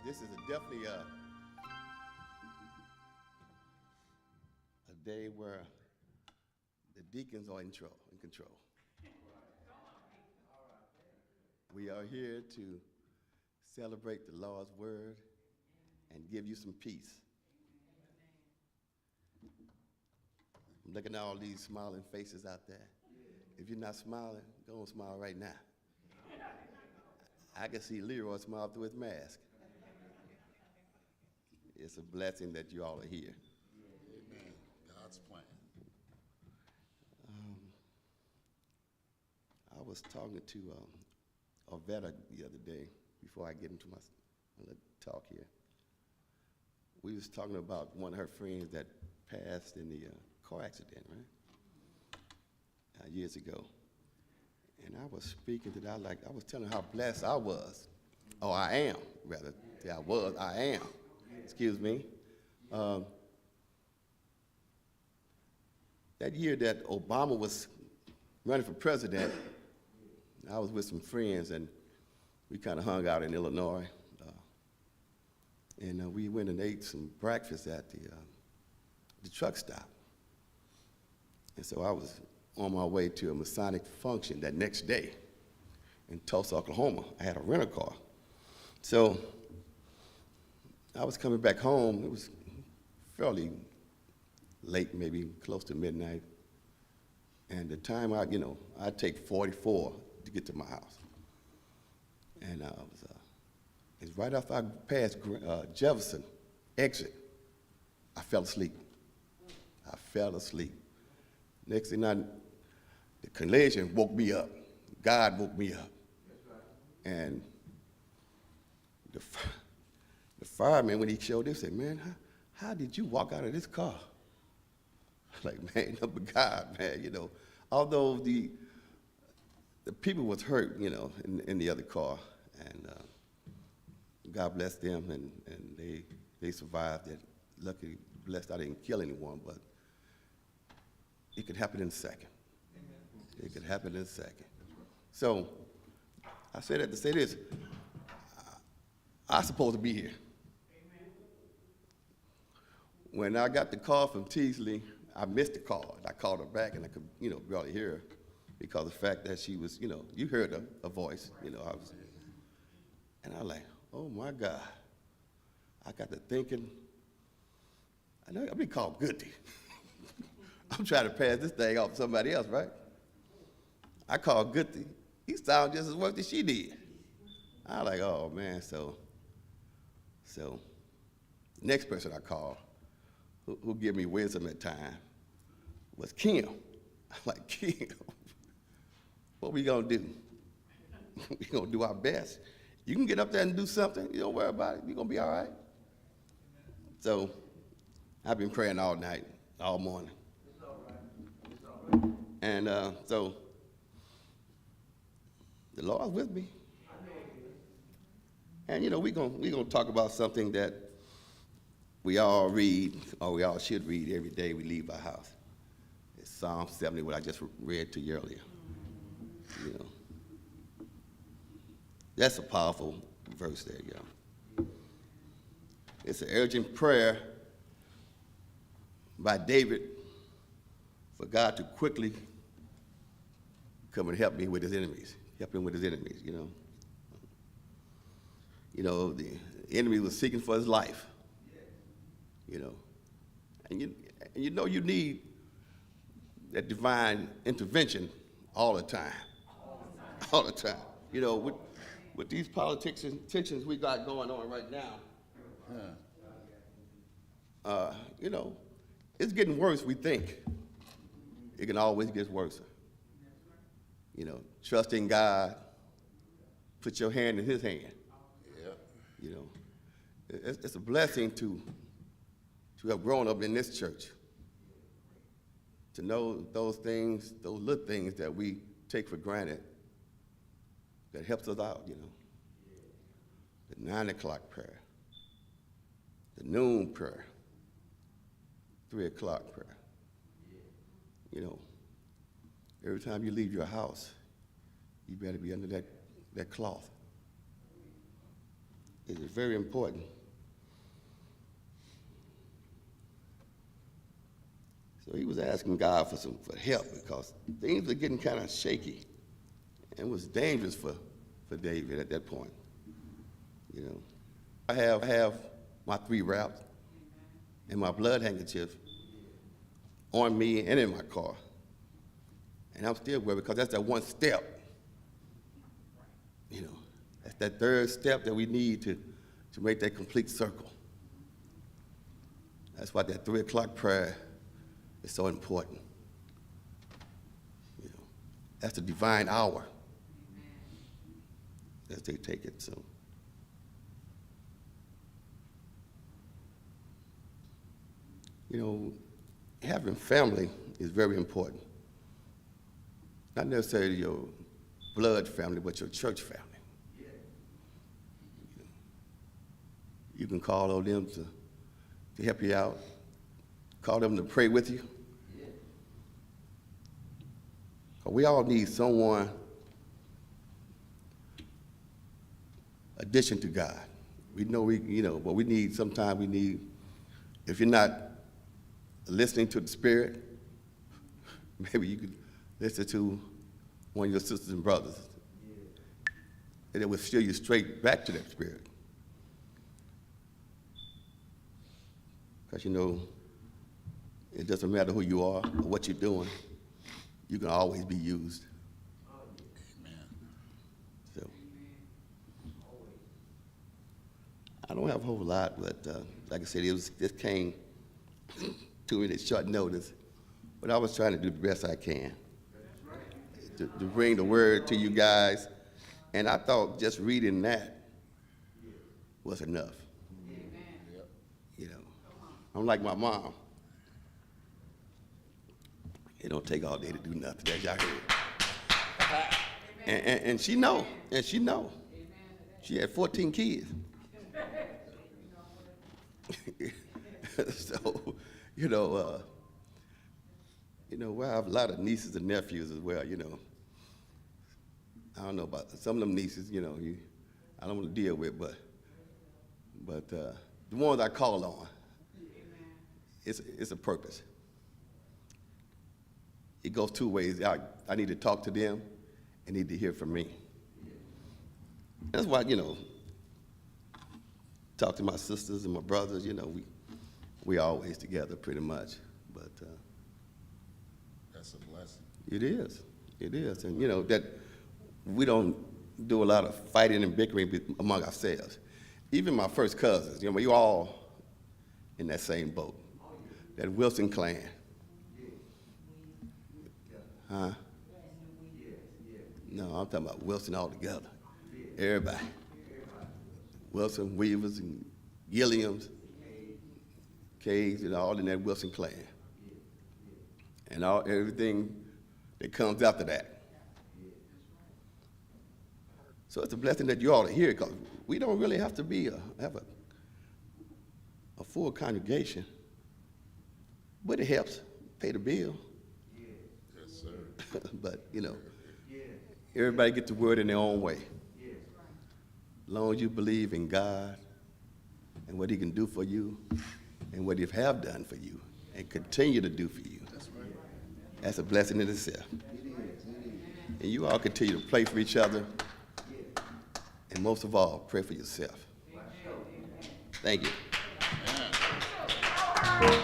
This is definitely a day where the deacons are in control. We are here to celebrate the Lord's word and give you some peace. I'm looking at all these smiling faces out there. If you're not smiling, go and smile right now. I can see Leroy smile through his mask. It's a blessing that you all are here. Amen. God's plan. I was talking to Orvetta the other day before I get into my little talk here. We was talking about one of her friends that passed in the car accident, right? Years ago. And I was speaking to that, I was telling her how blessed I was, or I am, rather. Yeah, I am. Excuse me. That year that Obama was running for president, I was with some friends, and we kind of hung out in Illinois. And we went and ate some breakfast at the truck stop. And so I was on my way to a Masonic function that next day in Tulsa, Oklahoma. I had a rental car. So I was coming back home. It was fairly late, maybe close to midnight. And the time I'd take 44 to get to my house. And it's right after I passed Jefferson exit, I fell asleep. Next thing the collision woke me up. God woke me up. And the fireman, when he showed this, said, "Man, how did you walk out of this car?" I was like, "Man, no, but God, man, Although the people was hurt, in the other car, and God bless them, and they survived it. Luckily, blessed I didn't kill anyone, but it could happen in a second. It could happen in a second. So I say that to say this. I'm supposed to be here. When I got the call from Teasley, I missed the call. I called her back, and I could, barely hear her because of the fact that she was, you heard her voice, and I was like, oh my God. I got to thinking, I know I've been called Goody. I'm trying to pass this thing off to somebody else, right? I called Goody. He sounded just as well as she did. I was like, oh man, so next person I called, who gave me wisdom at time, was Kim. I'm like, Kim, what we gonna do? We gonna do our best. You can get up there and do something. You don't worry about it. You're gonna be all right. So I've been praying all night, all morning. And so the Lord's with me. And we're gonna talk about something that we all read, or we all should read every day we leave our house. It's Psalm 70, what I just read to you earlier. That's a powerful verse there, y'all. It's an urgent prayer by David for God to quickly come and help me with his enemies. Help him with his enemies, the enemy was seeking for his life, And you need that divine intervention all the time. All the time. With these politics and tensions we got going on right now, it's getting worse, we think. It can always get worse. Trust in God, put your hand in his hand. Yeah. It's a blessing to have grown up in this church, to know those things, those little things that we take for granted that helps us out, The 9 o'clock prayer, the noon prayer, 3 o'clock prayer. Every time you leave your house, you better be under that cloth. is very important. So he was asking God for help because things were getting kind of shaky, and it was dangerous for David at that point. You know, I have my 3 wraps and my blood handkerchief on me and in my car, and I'm still worried because that's that one step. You know, that's that 3rd step that we need to make that complete circle. That's why that 3 o'clock prayer is so important. You know, that's the divine hour, as they take it. So, you know, having family is very important. Not necessarily your blood family, but your church family. You can call on them to help you out, call them to pray with you. We all need someone addition to God. We know but we need, sometimes we need, if you're not listening to the Spirit, maybe you could listen to one of your sisters and brothers. And it will steer you straight back to that Spirit. Because, it doesn't matter who you are or what you're doing, you can always be used. Amen. So, I don't have a whole lot, but like I said, this came to me at short notice. But I was trying to do the best I can to bring the word to you guys. And I thought just reading that was enough. I'm like my mom. It don't take all day to do nothing, as y'all heard. And she know. She had 14 kids. So, well, I have a lot of nieces and nephews as well, I don't know about some of them nieces, I don't want to deal with, but the ones I call on, it's a purpose. It goes 2 ways. I need to talk to them and need to hear from me. That's why, talk to my sisters and my brothers, we always together pretty much. But That's a blessing. it is. And, that we don't do a lot of fighting and bickering among ourselves. Even my first cousins, we all in that same boat. That Wilson clan. Huh? No, I'm talking about Wilson altogether. Everybody. Wilson, Weavers, and Gilliams, Caves, all in that Wilson clan. And everything that comes after that. So it's a blessing that you all are here, because we don't really have to have a full congregation. But it helps pay the bill. Yes, sir. But, everybody get the word in their own way. As long as you believe in God and what he can do for you and what he have done for you and continue to do for you, that's a blessing in itself. And you all continue to pray for each other, and most of all, pray for yourself. Thank you. Amen.